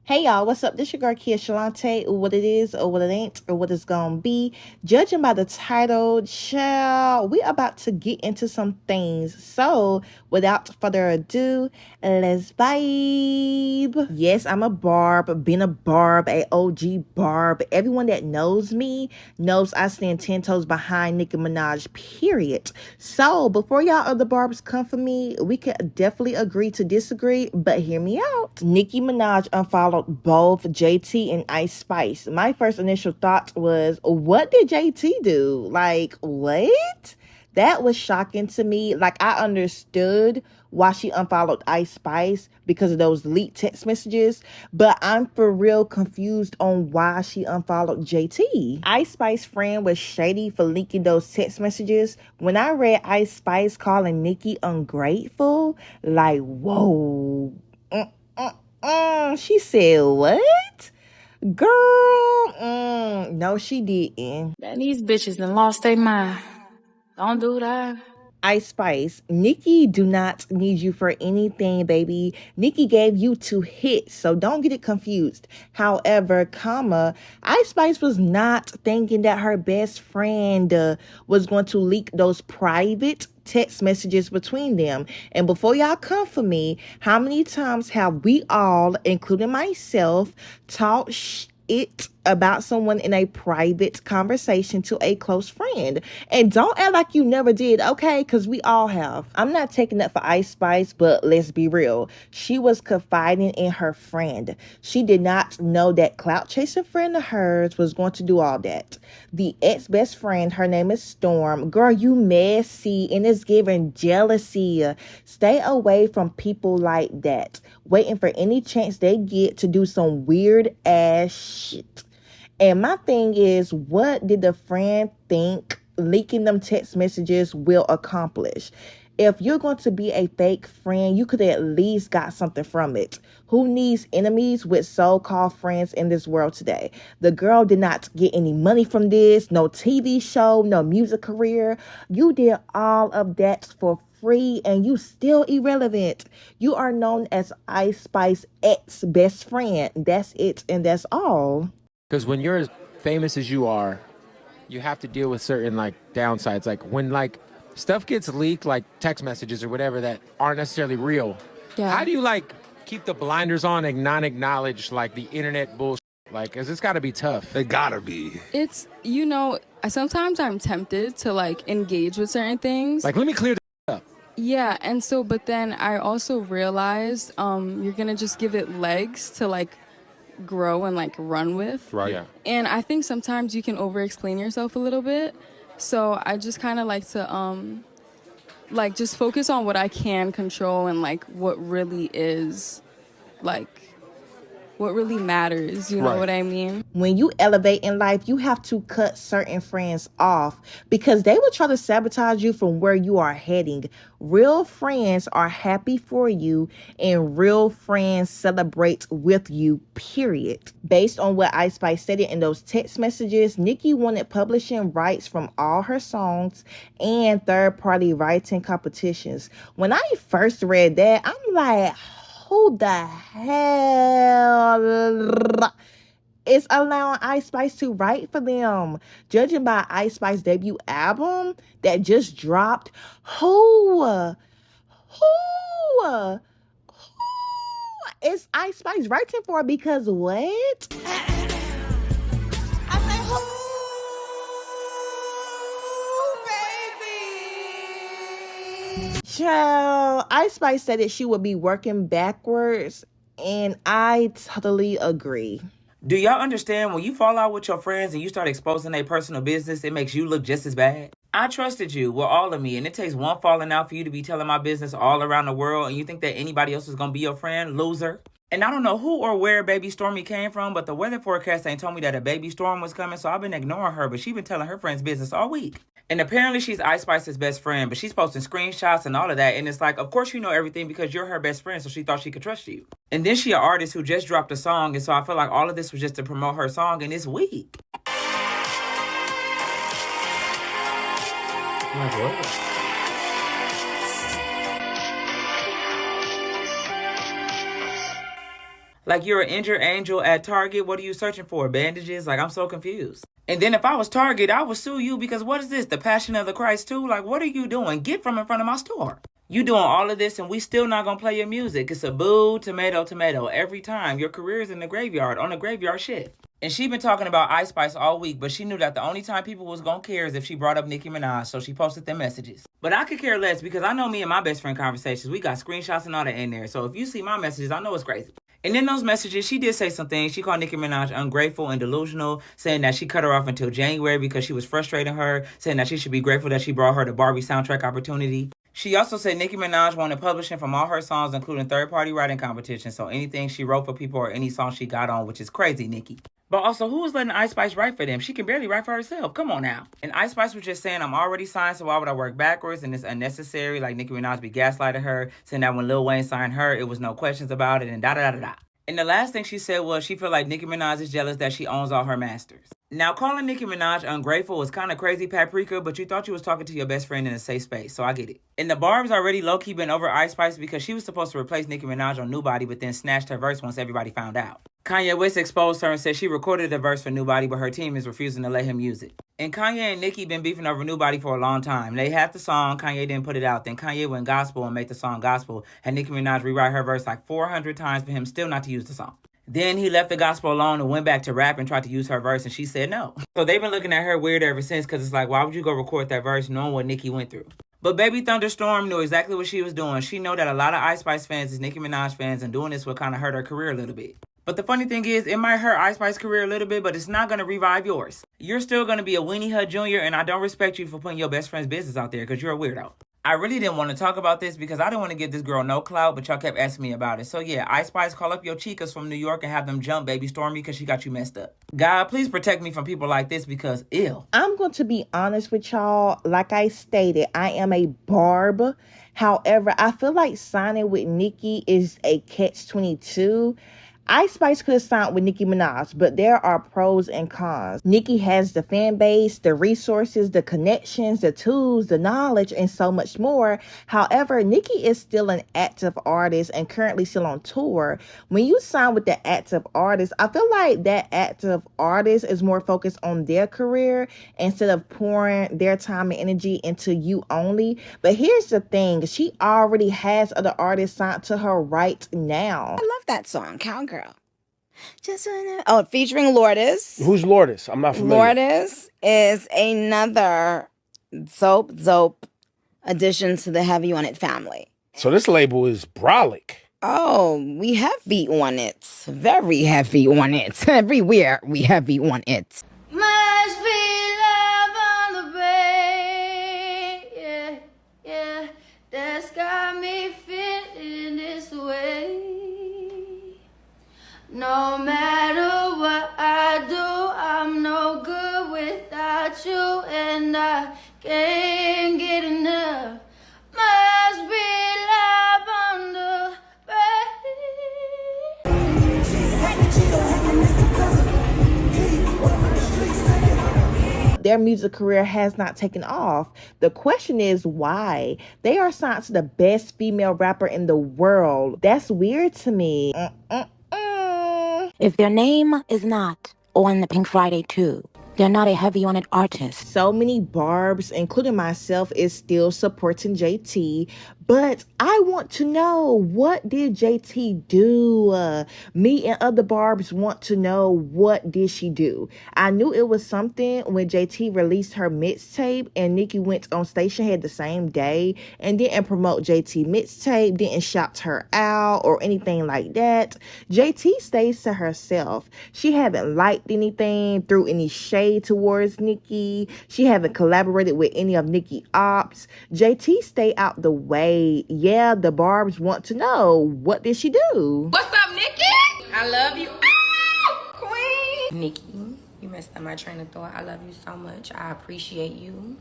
Hey y'all, what's up? This your girl Kia Shalante. What it is, or what it ain't, or what it's gonna be. Judging by the title, child, we about to get into some things. So, without further ado, let's vibe. Yes, I'm a Barb, been a Barb, a OG Barb. Everyone that knows me knows I stand 10 toes behind Nicki Minaj, period. So, before y'all other Barbs come for me, we can definitely agree to disagree, but hear me out. Nicki Minaj unfollowed both JT and Ice Spice. My first initial thought was, what did JT do? Like, what? That was shocking to me. Like, I understood why she unfollowed Ice Spice because of those leaked text messages, but I'm for real confused on why she unfollowed JT. Ice Spice's friend was shady for leaking those text messages. When I read Ice Spice calling Nicki ungrateful, like, whoa. She said, what? Girl, no, she didn't. Man, these bitches done lost their mind. Don't do that. Ice Spice, Nicki do not need you for anything, baby. Nicki gave you 2 hits, so don't get it confused. However, Ice Spice was not thinking that her best friend was going to leak those private text messages between them. And before y'all come for me, how many times have we all, including myself, talked it about someone in a private conversation to a close friend? And don't act like you never did, okay? Because we all have. I'm not taking that for Ice Spice, but let's be real. She was confiding in her friend. She did not know that clout chasing friend of hers was going to do all that. The ex-best friend, her name is Storm. Girl, you messy and it's giving jealousy. Stay away from people like that, waiting for any chance they get to do some weird ass shit. And my thing is, what did the friend think leaking them text messages will accomplish? If you're going to be a fake friend, you could at least got something from it. Who needs enemies with so-called friends in this world today? The girl did not get any money from this, no TV show, no music career. You did all of that for free and you still irrelevant. You are known as Ice Spice ex-best friend. That's it and that's all. Because when you're as famous as you are, you have to deal with certain downsides. Like when stuff gets leaked, like text messages or whatever that aren't necessarily real. Yeah. How do you keep the blinders on and not acknowledge the internet bullshit? Cause it's got to be tough. They gotta be. It's, sometimes I'm tempted to engage with certain things. Let me clear this up. Yeah, and so, but then I also realized you're gonna just give it legs to grow and run with. Right. Yeah. And I think sometimes you can over-explain yourself a little bit. So I just kind of like to just focus on what I can control and what really is what really matters, you know Right. what I mean? When you elevate in life, you have to cut certain friends off because they will try to sabotage you from where you are heading. Real friends are happy for you and real friends celebrate with you, period. Based on what Ice Spice stated in those text messages, Nicki wanted publishing rights from all her songs and third-party writing competitions. When I first read that, I'm like, who the hell is allowing Ice Spice to write for them? Judging by Ice Spice's debut album that just dropped, who is Ice Spice writing for? Because what? I say who, baby? Child, Ice Spice said that she would be working backwards, and I totally agree. Do y'all understand when you fall out with your friends and you start exposing their personal business, it makes you look just as bad? I trusted you with all of me, and it takes one falling out for you to be telling my business all around the world, and you think that anybody else is going to be your friend? Loser. And I don't know who or where Baby Stormy came from, but the weather forecast ain't told me that a baby storm was coming, so I've been ignoring her, but she been telling her friends business all week. And apparently she's Ice Spice's best friend, but she's posting screenshots and all of that, and it's like, of course you know everything because you're her best friend, so she thought she could trust you. And then she an artist who just dropped a song, and so I feel like all of this was just to promote her song, and it's weak. My Lord. Like you're an injured angel at Target. What are you searching for? Bandages? Like I'm so confused. And then if I was Target, I would sue you because what is this? The Passion of the Christ too? Like what are you doing? Get from in front of my store. You doing all of this and we still not gonna play your music. It's a boo, tomato, tomato every time. Your career is in the graveyard, on the graveyard shit. And she been talking about Ice Spice all week, but she knew that the only time people was gonna care is if she brought up Nicki Minaj, so she posted them messages. But I could care less because I know me and my best friend conversations, we got screenshots and all that in there. So if you see my messages, I know it's crazy. And in those messages, she did say some things. She called Nicki Minaj ungrateful and delusional, saying that she cut her off until January because she was frustrating her, saying that she should be grateful that she brought her the Barbie soundtrack opportunity. She also said Nicki Minaj wanted publishing from all her songs, including third-party writing competitions, so anything she wrote for people or any song she got on, which is crazy, Nicki. But also, who was letting Ice Spice write for them? She can barely write for herself. Come on now. And Ice Spice was just saying, I'm already signed, so why would I work backwards? And it's unnecessary. Like Nicki Minaj be gaslighting her, saying that when Lil Wayne signed her, it was no questions about it, and da-da-da-da-da. And the last thing she said was she feel like Nicki Minaj is jealous that she owns all her masters. Now, calling Nicki Minaj ungrateful was kind of crazy, Paprika, but you thought you was talking to your best friend in a safe space, so I get it. And the Barb's already low-key been over Ice Spice because she was supposed to replace Nicki Minaj on New Body, but then snatched her verse once everybody found out. Kanye West exposed her and said she recorded the verse for New Body, but her team is refusing to let him use it. And Kanye and Nicki been beefing over New Body for a long time. They had the song, Kanye didn't put it out. Then Kanye went gospel and made the song gospel, and Nicki Minaj rewrite her verse like 400 times for him still not to use the song. Then he left the gospel alone and went back to rap and tried to use her verse, and she said no. So they've been looking at her weird ever since because it's like, why would you go record that verse knowing what Nicki went through? But Baby Thunderstorm knew exactly what she was doing. She know that a lot of Ice Spice fans is Nicki Minaj fans, and doing this would kind of hurt her career a little bit. But the funny thing is, it might hurt Ice Spice's career a little bit, but it's not going to revive yours. You're still going to be a Weenie Hut Jr., and I don't respect you for putting your best friend's business out there because you're a weirdo. I really didn't want to talk about this because I didn't want to give this girl no clout, but y'all kept asking me about it. So yeah, Ice Spice, call up your chicas from New York and have them jump Baby Stormy because she got you messed up. God, please protect me from people like this because ew. I'm going to be honest with y'all. Like I stated, I am a Barb. However, I feel like signing with Nicki is a catch-22. Ice Spice could have signed with Nicki Minaj, but there are pros and cons. Nicki has the fan base, the resources, the connections, the tools, the knowledge, and so much more. However, Nicki is still an active artist and currently still on tour. When you sign with the active artist, I feel like that active artist is more focused on their career instead of pouring their time and energy into you only. But here's the thing, she already has other artists signed to her right now. I love that song, Cowgirl. Just featuring Lourdes. Who's Lourdes? I'm not familiar. Lourdes is another dope addition to the Heavy on It family. So this label is brolic. Oh, we heavy on it. Very heavy on it. Everywhere we heavy on it. Must be love on the bay. Yeah, yeah. That's got me feeling this way. No matter what I do, I'm no good without you, and I can't get enough. Must be love on the bay. Their music career has not taken off. The question is why? They are signed to the best female rapper in the world. That's weird to me. If their name is not on the Pink Friday 2, they're not a Heavy on It artist. So many Barbs, including myself, is still supporting JT. But I want to know, what did JT do? Me and other Barbs want to know, what did she do? I knew it was something when JT released her mixtape and Nicki went on Stationhead the same day and didn't promote JT mixtape, didn't shout her out or anything like that. JT stays to herself. She haven't liked anything, threw any shade towards Nicki. She haven't collaborated with any of Nicki ops. JT stay out the way. Yeah, the Barbs want to know, what did she do? What's up, Nicki? I love you. Queen. Nicki, you messed up my train of thought. I love you so much. I appreciate you.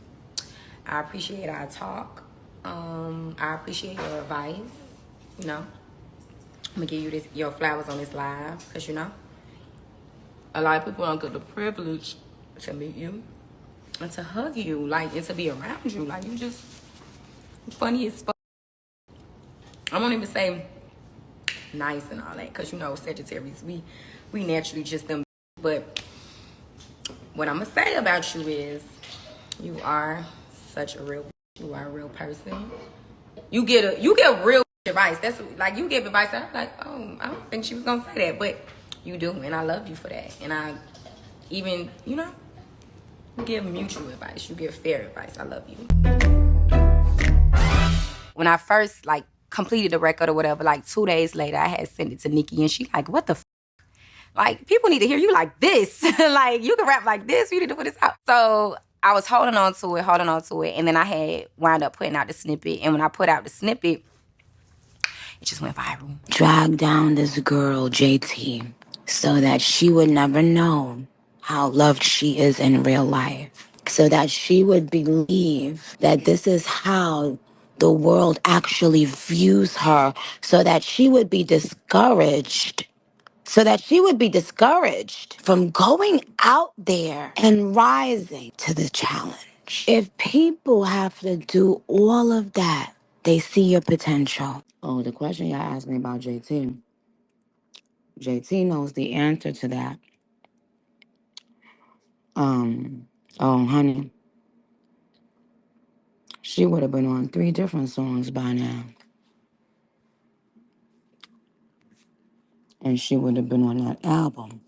I appreciate our talk. I appreciate your advice. You know, I'm gonna give you your flowers on this live, because you know, a lot of people don't get the privilege to meet you and to hug you, like, and to be around you. Like, you just funny as fuck. I won't even say nice and all that. Because, you know, Sagittarius, we naturally just them. But what I'm going to say about you is you are such a real, you are a real person. You get real advice. That's like, you give advice. I'm like, oh, I don't think she was going to say that. But you do. And I love you for that. And I even, you know, you give mutual advice. You give fair advice. I love you. When I first, like, completed the record or whatever, like 2 days later, I had sent it to Nicki, and she like, what the Like, people need to hear you like this. Like, you can rap like this. You need to put this out. So I was holding on to it. And then I had wound up putting out the snippet. And when I put out the snippet, it just went viral. Drag down this girl, JT, so that she would never know how loved she is in real life. So that she would believe that this is how the world actually views her. So that she would be discouraged. From going out there and rising to the challenge. If people have to do all of that, they see your potential. Oh, the question y'all asked me about JT. JT knows the answer to that. Oh, honey, she would have been on 3 different songs by now. And she would have been on that album.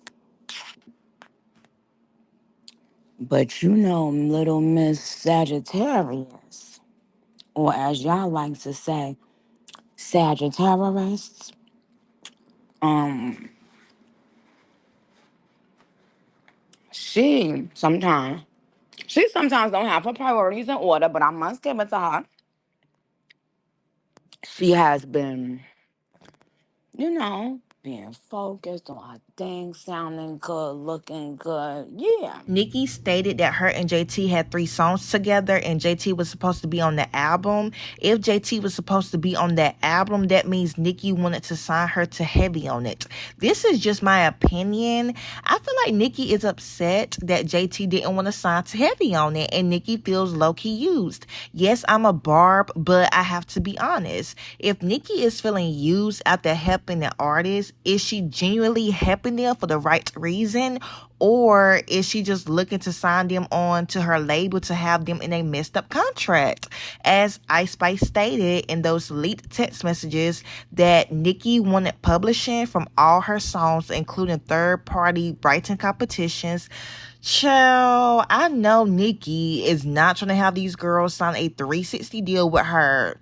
But you know, little Miss Sagittarius, or as y'all like to say, Sagittarius, she sometimes don't have her priorities in order, but I must give it to her. She has been, you know, being focused on her things, sounding good, looking good. Yeah. Nicki stated that her and JT had 3 songs together and JT was supposed to be on the album. If JT was supposed to be on that album, that means Nicki wanted to sign her to Heavy on it. This is just my opinion. I feel like Nicki is upset that JT didn't want to sign to Heavy on it and Nicki feels low-key used. Yes, I'm a Barb, but I have to be honest. If Nicki is feeling used after helping an artist, is she genuinely helping them for the right reason? Or is she just looking to sign them on to her label to have them in a messed up contract? As Ice Spice stated in those leaked text messages that Nicki wanted publishing from all her songs, including third-party writing competitions. Child, I know Nicki is not trying to have these girls sign a 360 deal with her.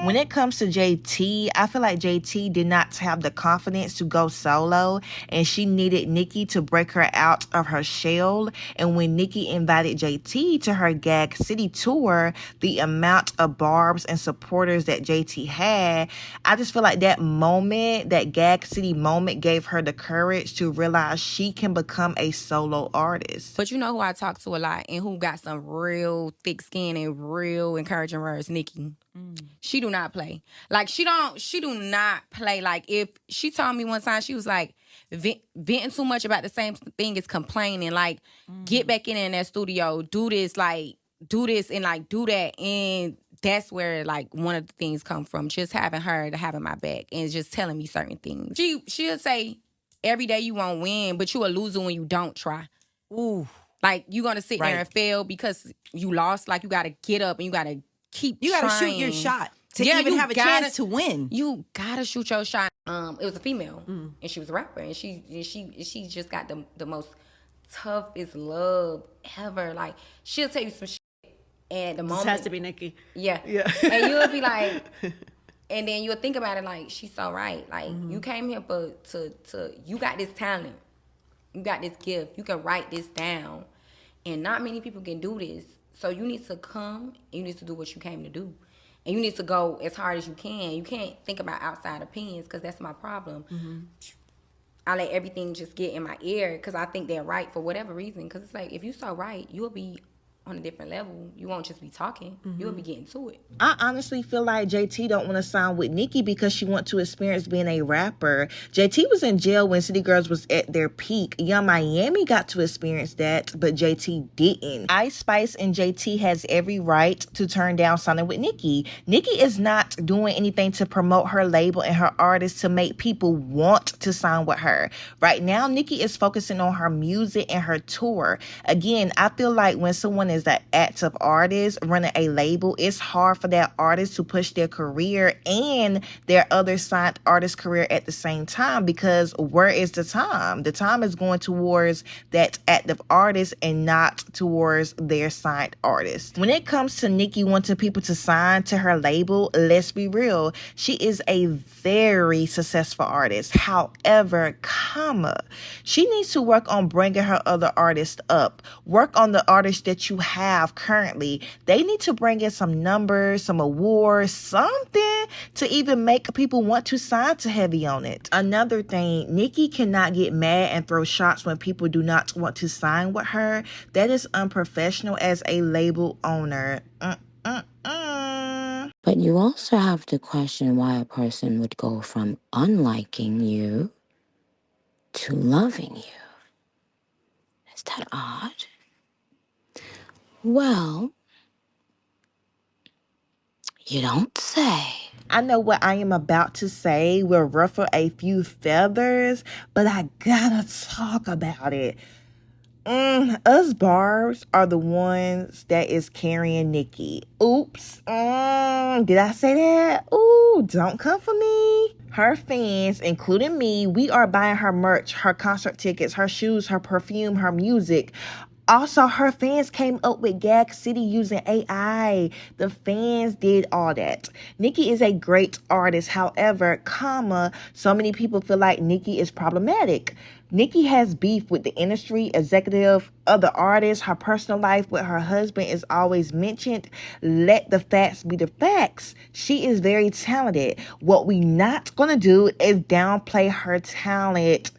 When it comes to JT, I feel like JT did not have the confidence to go solo and she needed Nicki to break her out of her shell. And when Nicki invited JT to her Gag City tour, the amount of Barbs and supporters that JT had, I just feel like that moment, that Gag City moment gave her the courage to realize she can become a solo artist. But you know who I talk to a lot and who got some real thick skin and real encouraging words? Nicki. She do not play. Like, she do not play. Like, if she told me one time, she was like, venting too much about the same thing as complaining. Like, get back in that studio, do this, and like, do that. And that's where, like, one of the things come from. Just having her to having my back and just telling me certain things. She'll say, every day you won't win, but you a loser when you don't try. Ooh. Like, you gonna sit there and fail because you lost. Like, you gotta get up and you gotta keep trying. You gotta shoot your shot to even have a chance to win. You gotta shoot your shot. It was a female, and she was a rapper, and she just got the most toughest love ever. Like, she'll tell you some shit, and the moment this has to be Nicki. Yeah, and you'll be like, and then you'll think about it like, she's so right. Like, you came here to you got this talent, you got this gift, you can write this down, and not many people can do this. So you need to come, and you need to do what you came to do. And you need to go as hard as you can. You can't think about outside opinions, because that's my problem. I let everything just get in my ear because I think they're right for whatever reason. Because it's like, if you so right, you'll be on a different level. You won't just be talking. You'll be getting to it. I honestly feel like JT don't want to sign with Nicki because she want to experience being a rapper. JT was in jail when City Girls was at their peak. Young Miami got to experience that, but JT didn't. Ice Spice and JT has every right to turn down signing with Nicki. Nicki is not doing anything to promote her label and her artists to make people want to sign with her. Right now, Nicki is focusing on her music and her tour. Again, I feel like when someone is an active artist running a label, it's hard for that artist to push their career and their other signed artist career at the same time, because where is the time? The time is going towards that active artist and not towards their signed artist. When it comes to Nicki wanting people to sign to her label, let's be real, she is a very successful artist. However, she needs to work on bringing her other artists up. Work on the artists that you have currently. They need to bring in some numbers, some awards, something to even make people want to sign to Heavy on it. Another thing, Nicki cannot get mad and throw shots when people do not want to sign with her. That is unprofessional as a label owner. But you also have to question why a person would go from unliking you to loving you. Is that odd? Well, you don't say. I know what I am about to say will ruffle a few feathers, but I gotta talk about it. Us Barbs are the ones that is carrying Nicki. Oops. Did I say that? Ooh, don't come for me. Her fans, including me, we are buying her merch, her concert tickets, her shoes, her perfume, her music. Also, her fans came up with Gag City using AI. The fans did all that. Nicki is a great artist. However, so many people feel like Nicki is problematic. Nicki has beef with the industry, executive, other artists. Her personal life with her husband is always mentioned. Let the facts be the facts. She is very talented. What we not gonna do is downplay her talent.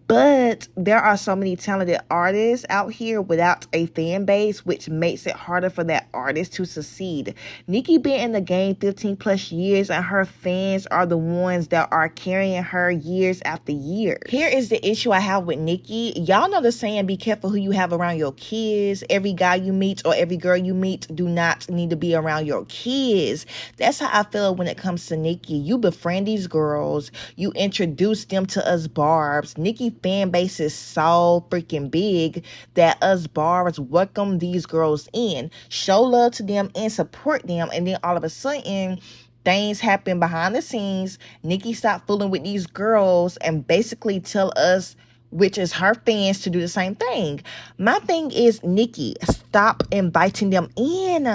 But there are so many talented artists out here without a fan base, which makes it harder for that artist to succeed. Nicki been in the game 15 plus years, and her fans are the ones that are carrying her years after years. Here is the issue I have with Nicki. Y'all know the saying, be careful who you have around your kids. Every guy you meet or every girl you meet do not need to be around your kids. That's how I feel when it comes to Nicki. You befriend these girls. You introduce them to us Barbs. Nicki fan base is so freaking big that us Barbs welcome these girls in, show love to them and support them, and then all of a sudden things happen behind the scenes. Nicki stopped fooling with these girls and basically tell us, which is her fans, to do the same thing. My thing is, Nicki, stop inviting them in.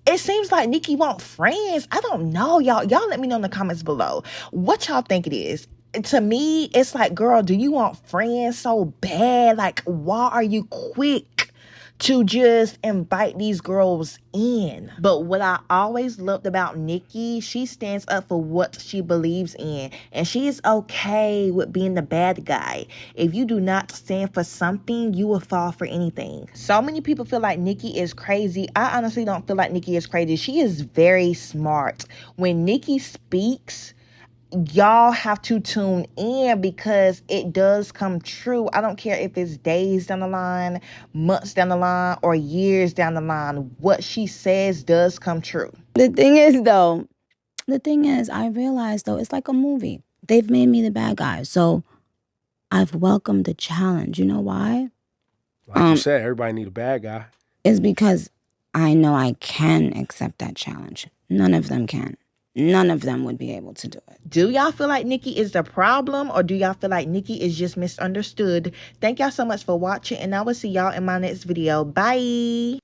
It seems like Nicki want friends. I don't know, y'all. Y'all let me know in the comments below what y'all think it is. To me, it's like, girl, do you want friends so bad? Like, why are you quick to just invite these girls in? But what I always loved about Nicki, she stands up for what she believes in, and she is okay with being the bad guy. If you do not stand for something, you will fall for anything. So many people feel like Nicki is crazy. I honestly don't feel like Nicki is crazy. She is very smart. When Nicki speaks, y'all have to tune in because it does come true. I don't care if it's days down the line, months down the line, or years down the line. What she says does come true. The thing is, I realized, though, it's like a movie. They've made me the bad guy. So I've welcomed the challenge. You know why? Like you said, everybody need a bad guy. It's because I know I can accept that challenge. None of them can. None of them would be able to do it. Do y'all feel like Nicki is the problem, or do y'all feel like Nicki is just misunderstood? Thank y'all so much for watching, and I will see y'all in my next video. Bye.